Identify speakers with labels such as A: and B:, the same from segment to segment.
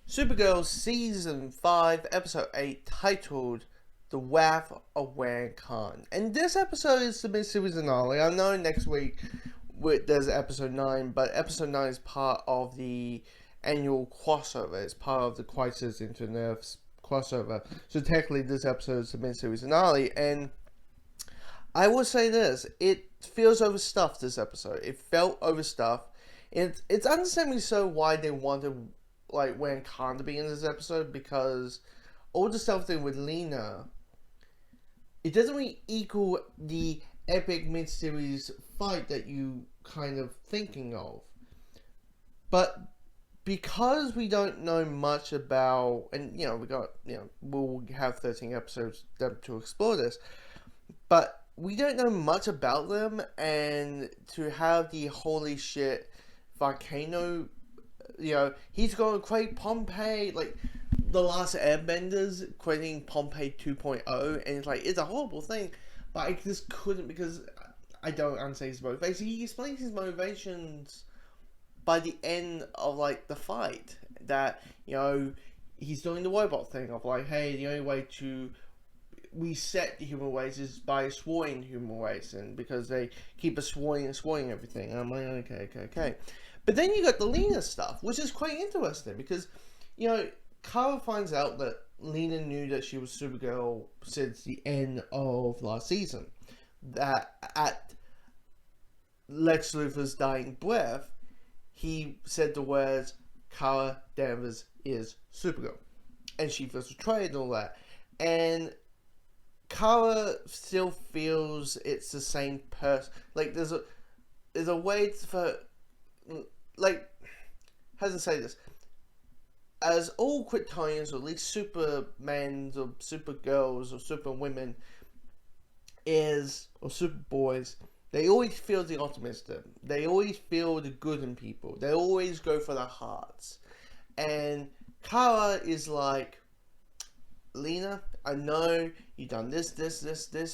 A: Supergirl Season 5, Episode 8, titled The Wrath of Wan Khan. And this episode is the mid-series finale. I know next week there's Episode 9, but Episode 9 is part of the annual crossover. It's part of the Crisis into Earth's crossover. So technically this episode is the mid-series finale, and I will say this, it feels overstuffed, this episode. It felt overstuffed. It's understandably so why they wanted Wan Khan to be in this episode, because all the stuff thing with Lena, it doesn't really equal the epic mid-series fight that you kind of thinking of. But because we don't know much about, and we'll have 13 episodes to explore this, but we don't know much about them, and to have the holy shit volcano, he's going to create Pompeii, like the last Airbenders creating Pompeii 2.0, and it's a horrible thing, but I just couldn't, because I don't understand his motivation. He explains his motivations by the end of the fight, that he's doing the robot thing of hey, the only way to reset the human race is by destroying the human race, and because they keep destroying everything. And I'm like, okay. But then you got the Lena stuff, which is quite interesting, because Kara finds out that Lena knew that she was Supergirl since the end of last season. That at Lex Luthor's dying breath, he said the words, "Kara Danvers is Supergirl," and she feels betrayed and all that. And Kara still feels it's the same person. There's a way for, how to say this? As all Kryptonians, or at least Supermans, or Supergirls, or Superwomen or Superboys, they always feel the optimism. They always feel the good in people. They always go for their hearts. And Kara is like, Lena, I know you've done this,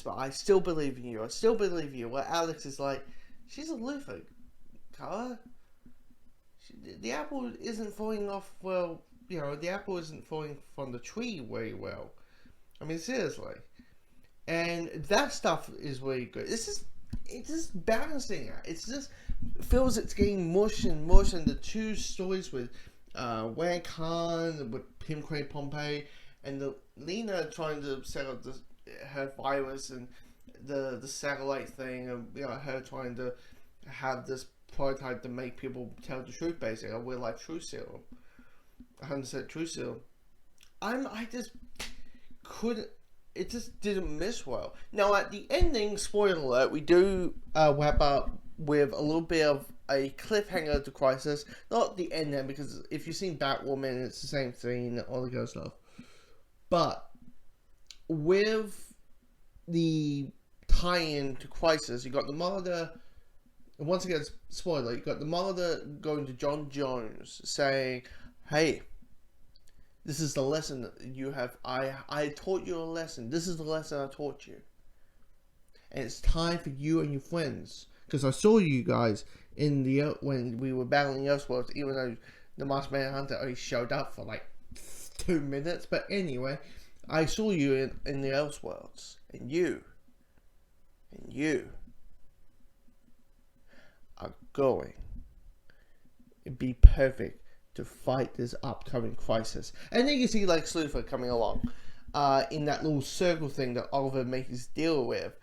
A: but I still believe in you. I still believe in you. Where Alex is like, she's a Luthor, Kara. The apple isn't falling off well. The apple isn't falling from the tree very well. I mean, seriously. And that stuff is really good. It's just balancing it. It just feels it's getting mush and the two stories with Wan Khan, with him creating Pompeii, and the Lena trying to set up her virus and the satellite thing, and her trying to have this prototype to make people tell the truth, basically. We're like True Seal, 100% True Seal. I just couldn't. It just didn't miss well. Now at the ending, spoiler alert, we do wrap up with a little bit of a cliffhanger to Crisis. Not the ending, because if you've seen Batwoman, it's the same thing, all the good stuff. But with the tie-in to Crisis, you got the Monitor. And once again, spoiler, you got the Monitor going to John Jones saying, "Hey, this is the lesson that you have. I taught you a lesson. This is the lesson I taught you. And it's time for you and your friends. Because I saw you guys when we were battling Elseworlds, even though the Masked Manhunter only showed up for 2 minutes. But anyway, I saw you in the Elseworlds. And you are going to be perfect to fight this upcoming crisis." And then you see Lex Luthor coming along in that little circle thing that Oliver makes his deal with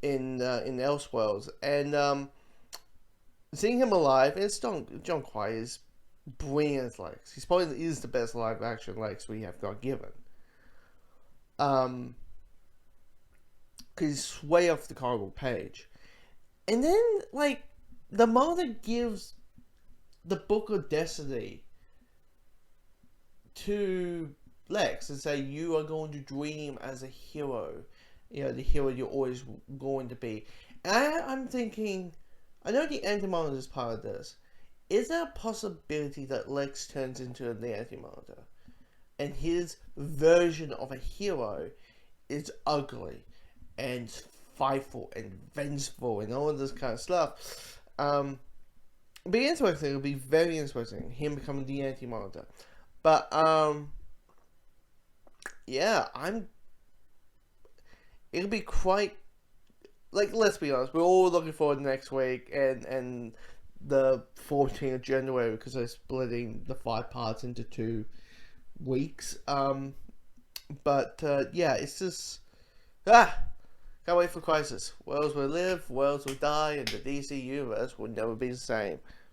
A: in Elseworlds, and seeing him alive, and it's John Cryer is brilliant as Lex. He probably is the best live action Lex we have got given. Because he's way off the cardboard page. And then, the mother gives the Book of Destiny to Lex and say, "You are going to dream as a hero. The hero you're always going to be." And I'm thinking, I know the Anti-Monitor is part of this. Is there a possibility that Lex turns into the Anti-Monitor, and his version of a hero is ugly and spiteful and vengeful and all of this kind of stuff? It'll be interesting. It'll be very interesting. Him becoming the Anti-Monitor. But yeah, it'll be quite, like, let's be honest, we're all looking forward to next week and the 14th of January, because they're splitting the 5 parts into 2 weeks. But yeah, it's just can't wait for Crisis. Worlds will live, worlds will die, and the DC universe will never be the same.